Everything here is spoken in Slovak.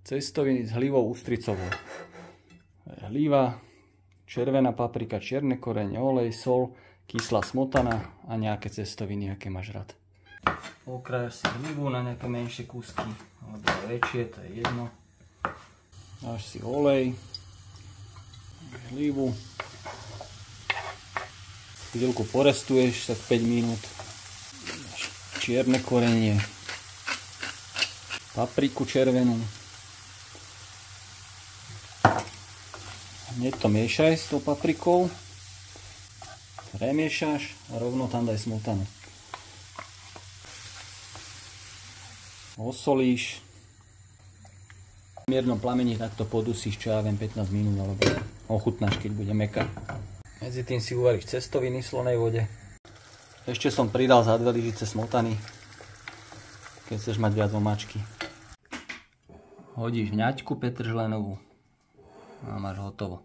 cestoviny s hlivou ústricovou. Hliva, červená paprika, čierne korene, olej, sol, kyslá smotana a nejaké cestoviny, aké máš rád. Okrájaš si hlivu na nejaké menšie kúsky, alebo väčšie, to je jedno. Dáš si olej, hlivu, chvíľku porestuješ, tak 5 minút. Dáš čierne korenie, papriku červenú. Hneď to miešaj s tou paprikou, premiešaš a rovno tam daj smotanu. Osolíš, v miernom plameni takto podusíš, čo ja viem, 15 minút, alebo ochutnáš, keď bude mäkká. Medzi tým si uvaríš cestoviny v slanej vode. Ešte som pridal za 2 lyžice smotany, keď chceš mať viac omáčky. Hodíš hňaďku petržlenovú a máš hotovo.